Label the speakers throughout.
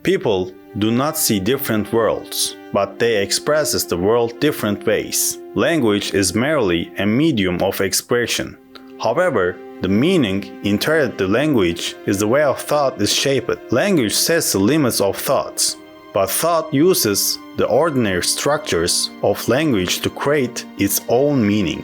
Speaker 1: People do not see different worlds, but they express the world different ways. Language is merely a medium of expression. However, the meaning inherent to language is the way of thought is shaped. Language sets the limits of thoughts, but thought uses the ordinary structures of language to create its own meaning.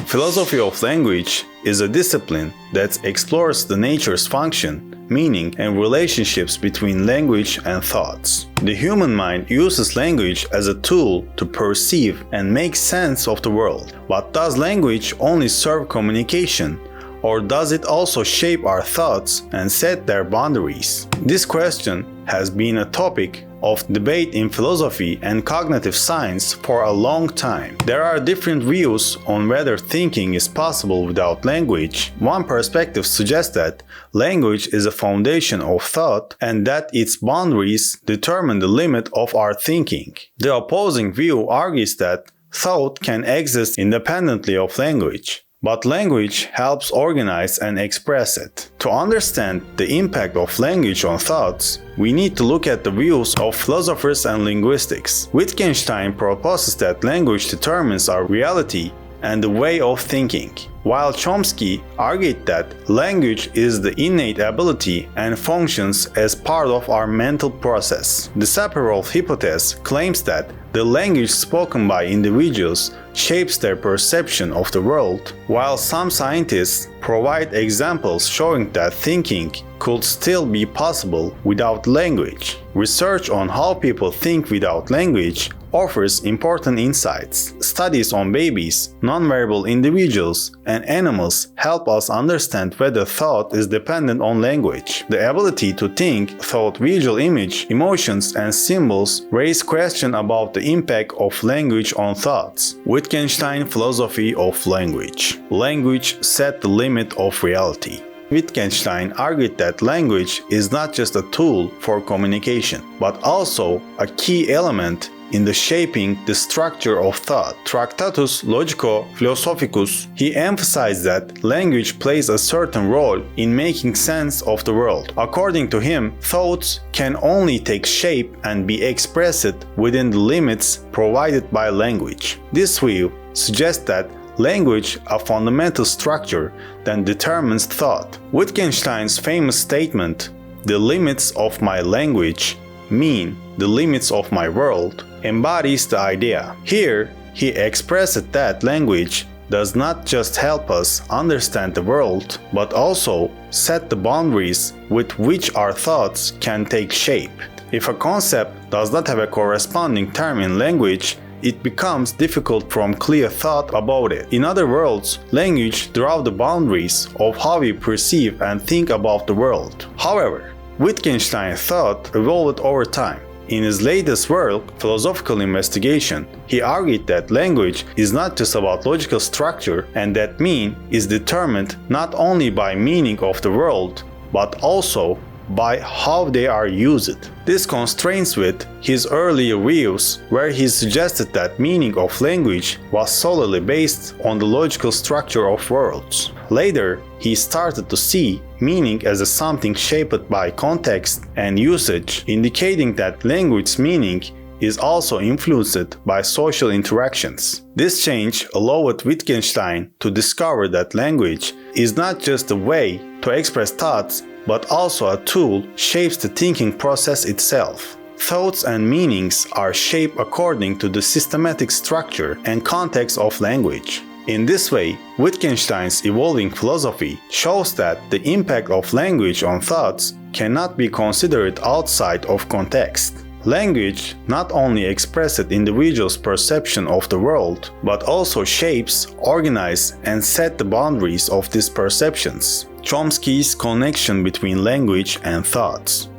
Speaker 1: Philosophy of language is a discipline that explores the nature's function, meaning, and relationships between language and thoughts. The human mind uses language as a tool to perceive and make sense of the world. But does language only serve communication, or does it also shape our thoughts and set their boundaries? This question has been a topic of debate in philosophy and cognitive science for a long time. There are different views on whether thinking is possible without language. One perspective suggests that language is a foundation of thought and that its boundaries determine the limit of our thinking. The opposing view argues that thought can exist independently of language, but language helps organize and express it. To understand the impact of language on thoughts, we need to look at the views of philosophers and linguistics. Wittgenstein proposes that language determines our reality and the way of thinking, while Chomsky argued that language is the innate ability and functions as part of our mental process. The Sapir-Whorf hypothesis claims that the language spoken by individuals shapes their perception of the world, while some scientists provide examples showing that thinking could still be possible without language. Research on how people think without language offers important insights. Studies on babies, non-verbal individuals, and animals help us understand whether thought is dependent on language. The ability to think, thought, visual image, emotions, and symbols raise questions about the impact of language on thoughts. Wittgenstein philosophy of language. Language set the limit of reality. Wittgenstein argued that language is not just a tool for communication, but also a key element in the shaping the structure of thought. Tractatus Logico-Philosophicus, he emphasized that language plays a certain role in making sense of the world. According to him, thoughts can only take shape and be expressed within the limits provided by language. This view suggests that language, a fundamental structure that determines thought. Wittgenstein's famous statement, "The limits of my language mean the limits of my world," embodies the idea. Here, he expressed that language does not just help us understand the world, but also set the boundaries with which our thoughts can take shape. If a concept does not have a corresponding term in language, it becomes difficult to form clear thought about it. In other words, language draws the boundaries of how we perceive and think about the world. However, Wittgenstein's thought evolved over time. In his latest work, Philosophical Investigation, he argued that language is not just about logical structure and that meaning is determined not only by meaning of the world, but also by how they are used. This constrains with his earlier views, where he suggested that meaning of language was solely based on the logical structure of words. Later, he started to see meaning as something shaped by context and usage, indicating that language's meaning is also influenced by social interactions. This change allowed Wittgenstein to discover that language is not just a way to express thoughts, but also a tool shapes the thinking process itself. Thoughts and meanings are shaped according to the systematic structure and context of language. In this way, Wittgenstein's evolving philosophy shows that the impact of language on thoughts cannot be considered outside of context. Language not only expresses individuals' perception of the world, but also shapes, organizes, and sets the boundaries of these perceptions. Chomsky's connection between language and thoughts.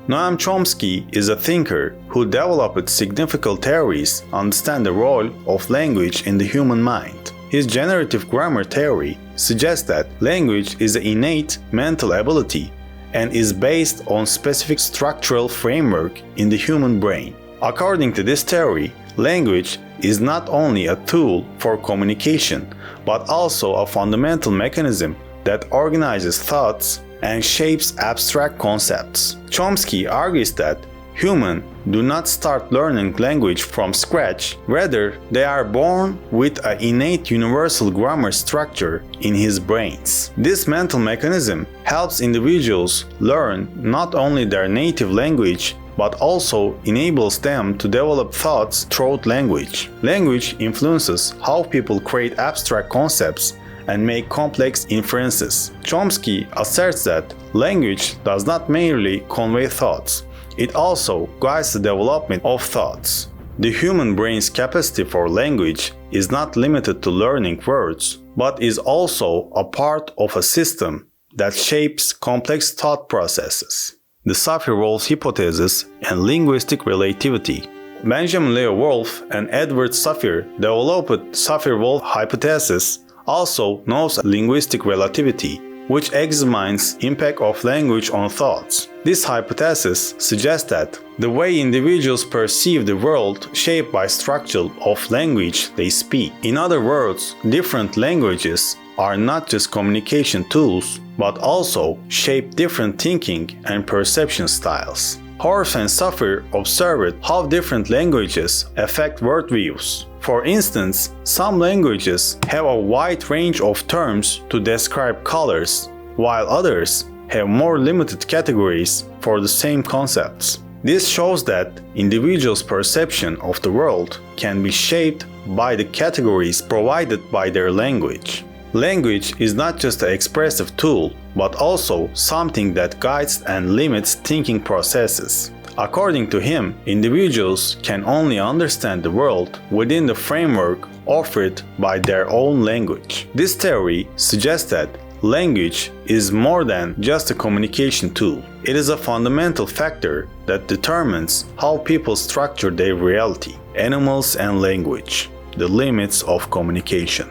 Speaker 1: Noam Chomsky is a thinker who developed significant theories to understand the role of language in the human mind. His generative grammar theory suggests that language is an innate mental ability and is based on specific structural framework in the human brain. According to this theory, language is not only a tool for communication, but also a fundamental mechanism that organizes thoughts, and shapes abstract concepts. Chomsky argues that humans do not start learning language from scratch, rather they are born with an innate universal grammar structure in his brains. This mental mechanism helps individuals learn not only their native language but also enables them to develop thoughts through language. Language influences how people create abstract concepts and make complex inferences. Chomsky asserts that language does not merely convey thoughts, it also guides the development of thoughts. The human brain's capacity for language is not limited to learning words, but is also a part of a system that shapes complex thought processes. The Sapir-Whorf hypothesis and linguistic relativity. Benjamin Leo Wolff and Edward Sapir developed Sapir-Whorf hypothesis, also known as linguistic relativity, which examines impact of language on thoughts. This hypothesis suggests that the way individuals perceive the world shaped by structure of language they speak. In other words, different languages are not just communication tools, but also shape different thinking and perception styles. Whorf and Sapir observed how different languages affect worldviews. For instance, some languages have a wide range of terms to describe colors, while others have more limited categories for the same concepts. This shows that individuals' perception of the world can be shaped by the categories provided by their language. Language is not just an expressive tool, but also something that guides and limits thinking processes. According to him, individuals can only understand the world within the framework offered by their own language. This theory suggests that language is more than just a communication tool. It is a fundamental factor that determines how people structure their reality. Animals and language. The limits of communication.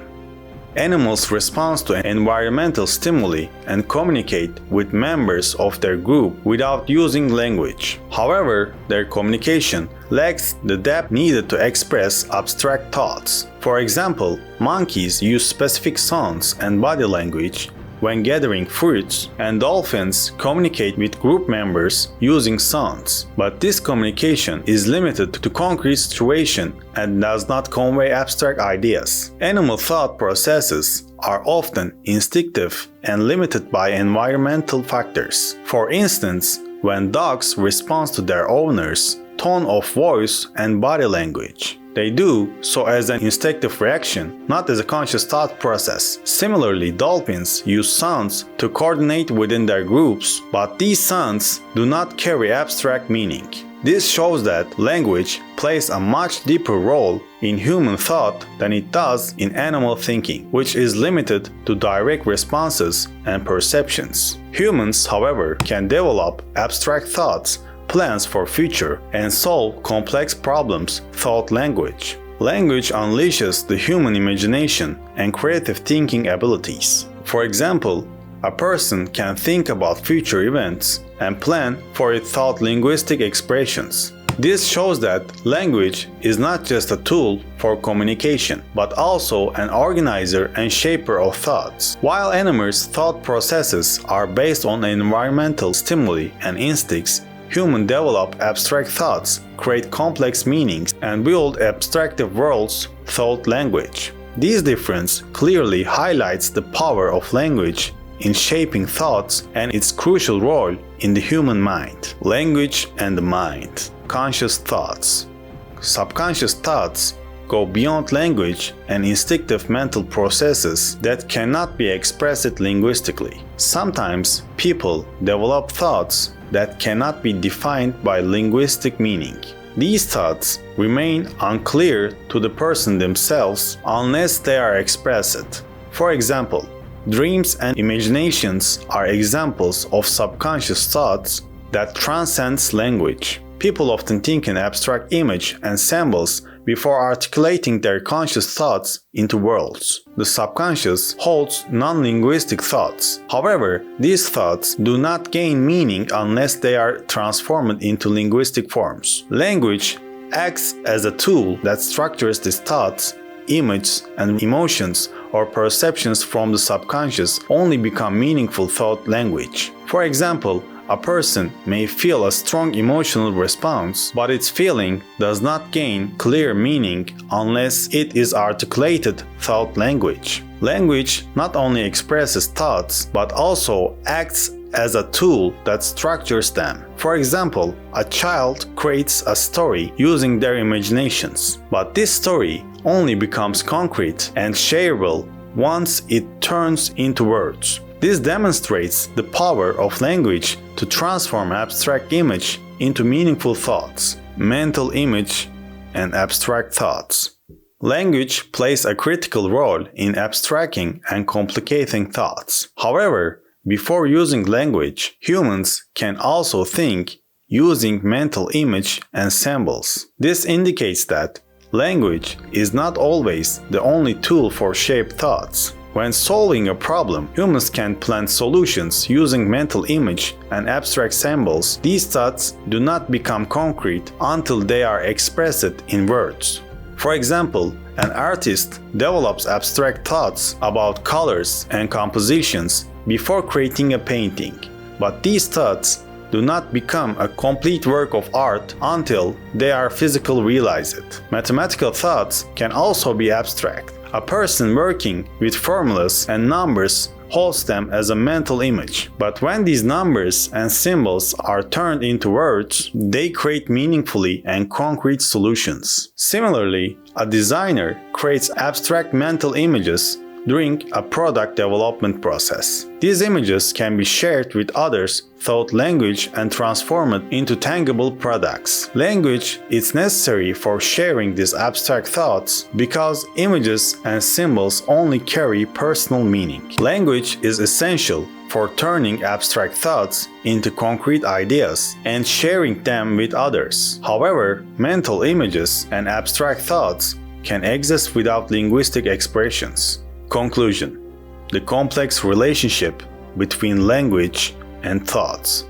Speaker 1: Animals respond to environmental stimuli and communicate with members of their group without using language. However, their communication lacks the depth needed to express abstract thoughts. For example, monkeys use specific sounds and body language when gathering fruits, and dolphins communicate with group members using sounds. But this communication is limited to concrete situations and does not convey abstract ideas. Animal thought processes are often instinctive and limited by environmental factors. For instance, when dogs respond to their owners' tone of voice and body language, they do so as an instinctive reaction, not as a conscious thought process. Similarly, dolphins use sounds to coordinate within their groups, but these sounds do not carry abstract meaning. This shows that language plays a much deeper role in human thought than it does in animal thinking, which is limited to direct responses and perceptions. Humans, however, can develop abstract thoughts, plans for future, and solve complex problems through language. Language unleashes the human imagination and creative thinking abilities. For example, a person can think about future events and plan for it through linguistic expressions. This shows that language is not just a tool for communication, but also an organizer and shaper of thoughts. While animals' thought processes are based on environmental stimuli and instincts, humans develop abstract thoughts, create complex meanings, and build abstractive worlds through language. This difference clearly highlights the power of language in shaping thoughts and its crucial role in the human mind. Language and the mind. Conscious thoughts. Subconscious thoughts go beyond language and instinctive mental processes that cannot be expressed linguistically. Sometimes people develop thoughts that cannot be defined by linguistic meaning. These thoughts remain unclear to the person themselves unless they are expressed. For example, dreams and imaginations are examples of subconscious thoughts that transcends language. People often think in abstract images and symbols before articulating their conscious thoughts into words. The subconscious holds non-linguistic thoughts. However, these thoughts do not gain meaning unless they are transformed into linguistic forms. Language acts as a tool that structures these thoughts, images, and emotions or perceptions from the subconscious only become meaningful thought language. For example, a person may feel a strong emotional response, but its feeling does not gain clear meaning unless it is articulated thought language. Language not only expresses thoughts, but also acts as a tool that structures them. For example, a child creates a story using their imaginations, but this story only becomes concrete and shareable once it turns into words. This demonstrates the power of language to transform abstract image into meaningful thoughts, mental image, and abstract thoughts. Language plays a critical role in abstracting and complicating thoughts. However, before using language, humans can also think using mental image and symbols. This indicates that language is not always the only tool for shaped thoughts. When solving a problem, humans can plan solutions using mental image and abstract symbols. These thoughts do not become concrete until they are expressed in words. For example, an artist develops abstract thoughts about colors and compositions before creating a painting, but these thoughts do not become a complete work of art until they are physically realized. Mathematical thoughts can also be abstract. A person working with formulas and numbers holds them as a mental image. But when these numbers and symbols are turned into words, they create meaningfully and concrete solutions. Similarly, a designer creates abstract mental images during a product development process. These images can be shared with others thought language and transformed into tangible products. Language is necessary for sharing these abstract thoughts because images and symbols only carry personal meaning. Language is essential for turning abstract thoughts into concrete ideas and sharing them with others. However, mental images and abstract thoughts can exist without linguistic expressions. Conclusion: the complex relationship between language and thoughts.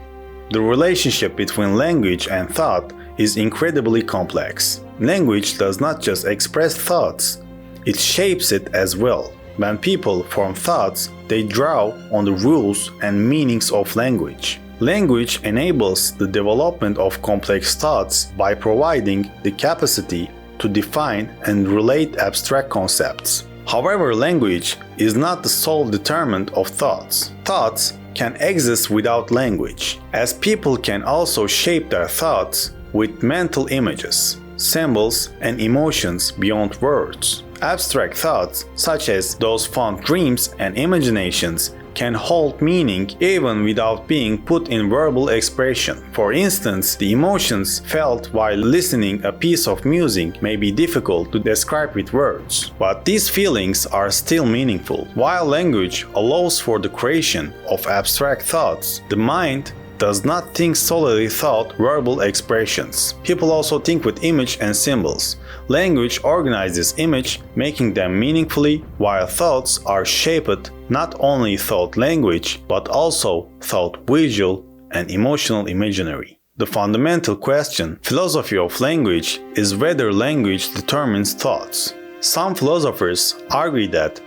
Speaker 1: The relationship between language and thought is incredibly complex. Language does not just express thoughts, it shapes it as well. When people form thoughts, they draw on the rules and meanings of language. Language enables the development of complex thoughts by providing the capacity to define and relate abstract concepts. However, language is not the sole determinant of thoughts. Thoughts can exist without language, as people can also shape their thoughts with mental images, symbols, and emotions beyond words. Abstract thoughts, such as those found dreams and imaginations, can hold meaning even without being put in verbal expression. For instance, the emotions felt while listening a piece of music may be difficult to describe with words, but these feelings are still meaningful. While language allows for the creation of abstract thoughts, the mind does not think solely thought verbal expressions. People also think with image and symbols. Language organizes image, making them meaningfully, while thoughts are shaped not only thought language, but also thought visual and emotional imaginary. The fundamental question, philosophy of language, is whether language determines thoughts. Some philosophers argue that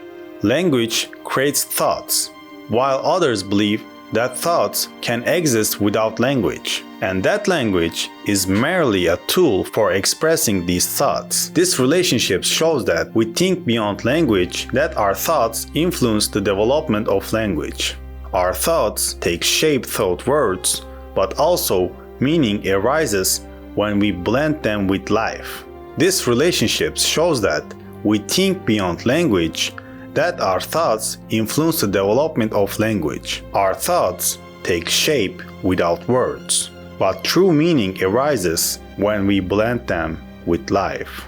Speaker 1: language creates thoughts, while others believe that thoughts can exist without language, and that language is merely a tool for expressing these thoughts. This relationship shows that we think beyond language, that our thoughts influence the development of language. Our thoughts take shape thought words, but also meaning arises when we blend them with life. This relationship shows that we think beyond language, that our thoughts influence the development of language. Our thoughts take shape without words, but true meaning arises when we blend them with life.